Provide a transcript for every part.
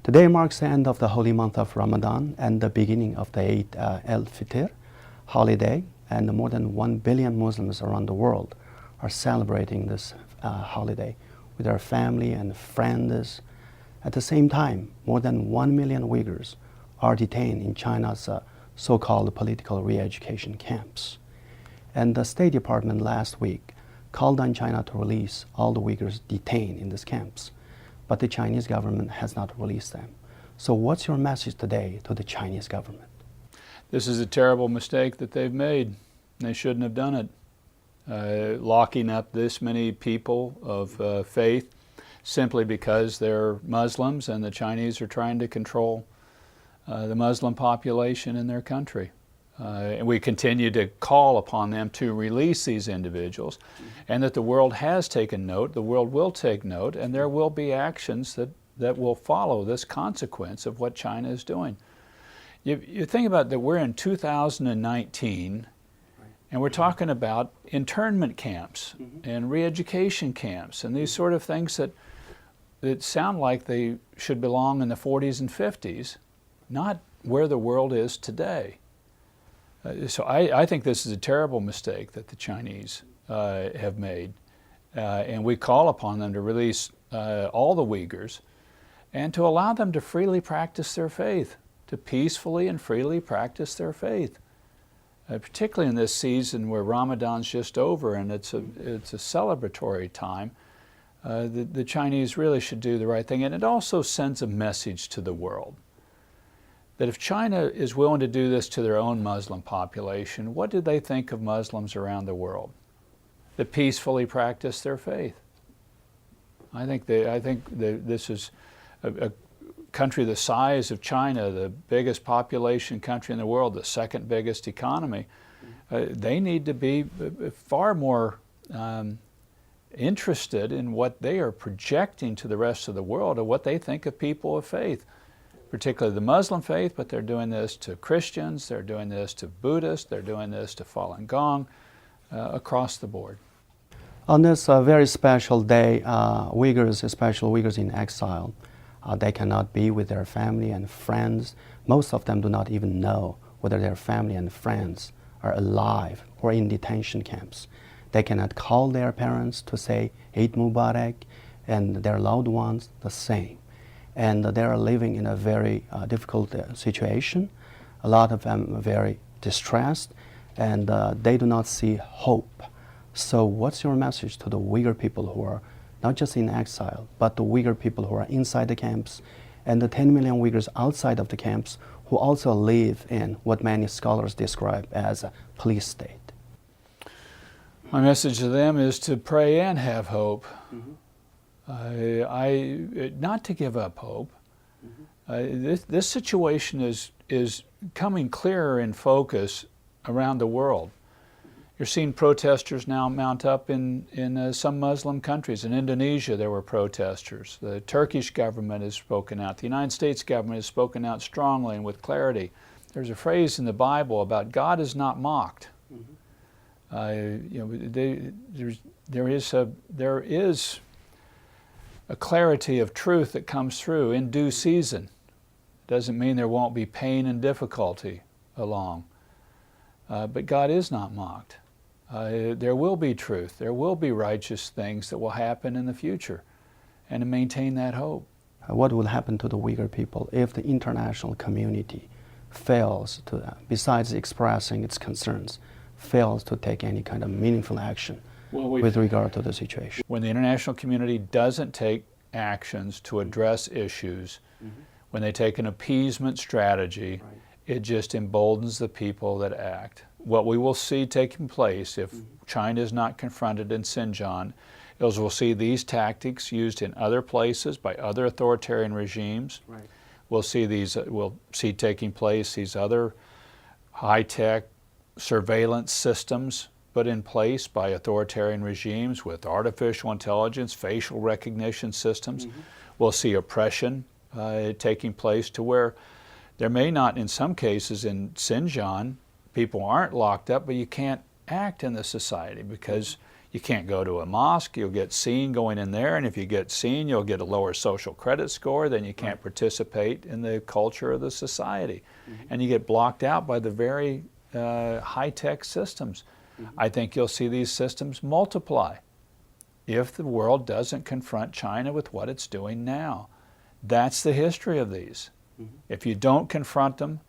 Today marks the end of the holy month of Ramadan and the beginning of the Eid al-Fitr holiday, and more than 1 billion Muslims around the world are celebrating this holiday with their family and friends. At the same time, more than 1 million Uyghurs are detained in China's so-called political re-education camps. And the State Department last week called on China to release all the Uyghurs detained in these camps, but the Chinese government has not released them. So what's your message today to the Chinese government? This is a terrible mistake that they've made. They shouldn't have done it. Locking up this many people of faith simply because they're Muslims and the Chinese are trying to control the Muslim population in their country. And we continue to call upon them to release these individuals, and that the world has taken note, the world will take note, and there will be actions that will follow this consequence of what China is doing. You think about that we're in 2019, and we're talking about internment camps and re-education camps and these sort of things that sound like they should belong in the 40s and 50s, not where the world is today. So I think this is a terrible mistake that the Chinese have made, and we call upon them to release all the Uyghurs and to allow them to freely practice their faith, to peacefully and freely practice their faith, particularly in this season where Ramadan's just over and it's a celebratory time. The Chinese really should do the right thing, and it also sends a message to the world that if China is willing to do this to their own Muslim population, what do they think of Muslims around the world that peacefully practice their faith? I think this is a country the size of China, the biggest population country in the world, the second biggest economy. They need to be far more interested in what they are projecting to the rest of the world of what they think of people of faith, particularly the Muslim faith, but they're doing this to Christians, they're doing this to Buddhists, they're doing this to Falun Gong, across the board. On this very special day, Uyghurs, especially Uyghurs in exile, they cannot be with their family and friends. Most of them do not even know whether their family and friends are alive or in detention camps. They cannot call their parents to say Eid Mubarak, and their loved ones the same. And they are living in a very difficult situation. A lot of them are very distressed, and they do not see hope. So what's your message to the Uyghur people who are not just in exile, but the Uyghur people who are inside the camps, and the 10 million Uyghurs outside of the camps who also live in what many scholars describe as a police state? My message to them is to pray and have hope. Not to give up hope. This situation is coming clearer in focus around the world. You're seeing protesters now mount up in some Muslim countries. In Indonesia there were protesters. The Turkish government has spoken out. The United States government has spoken out strongly and with clarity. There's a phrase in the Bible about God is not mocked. There is a clarity of truth that comes through in due season. Doesn't mean there won't be pain and difficulty along, but God is not mocked. There will be truth, there will be righteous things that will happen in the future, and to maintain that hope. What will happen to the Uyghur people if the international community fails to, besides expressing its concerns, fails to take any kind of meaningful action with regard to the situation? When the international community doesn't take actions to address issues, when they take an appeasement strategy, it just emboldens the people that act. What we will see taking place if China is not confronted in Xinjiang is we'll see these tactics used in other places by other authoritarian regimes. We'll see taking place these other high-tech surveillance systems put in place by authoritarian regimes with artificial intelligence, facial recognition systems. We'll see oppression taking place to where there may not, in some cases in Xinjiang, people aren't locked up, but you can't act in the society because You can't go to a mosque, you'll get seen going in there, and if you get seen, you'll get a lower social credit score, then you can't participate in the culture of the society. And you get blocked out by the very high-tech systems. I think you'll see these systems multiply if the world doesn't confront China with what it's doing now. That's the history of these. If you don't confront them,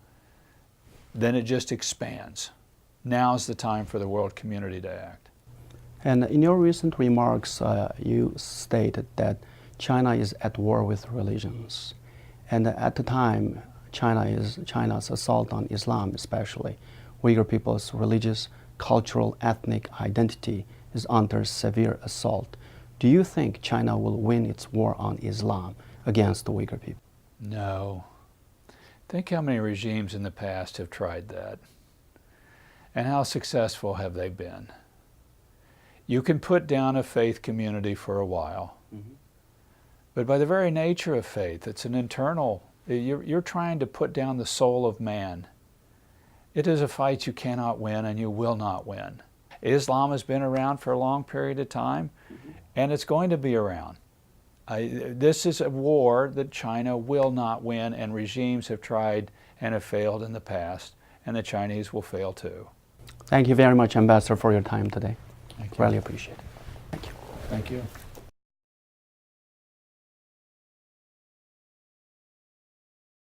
then it just expands. Now's the time for the world community to act. And in your recent remarks, you stated that China is at war with religions. And at the time, China's assault on Islam especially, Uyghur people's religious, cultural, ethnic identity is under severe assault. Do you think China will win its war on Islam against the Uyghur people? No. Think how many regimes in the past have tried that. And how successful have they been? You can put down a faith community for a while. But by the very nature of faith, it's an internal, you're trying to put down the soul of man. It is a fight you cannot win and you will not win. Islam has been around for a long period of time, and it's going to be around. This is a war that China will not win, and regimes have tried and have failed in the past, and the Chinese will fail too. Thank you very much, Ambassador, for your time today. Thank you. Really appreciate it. Thank you. Thank you.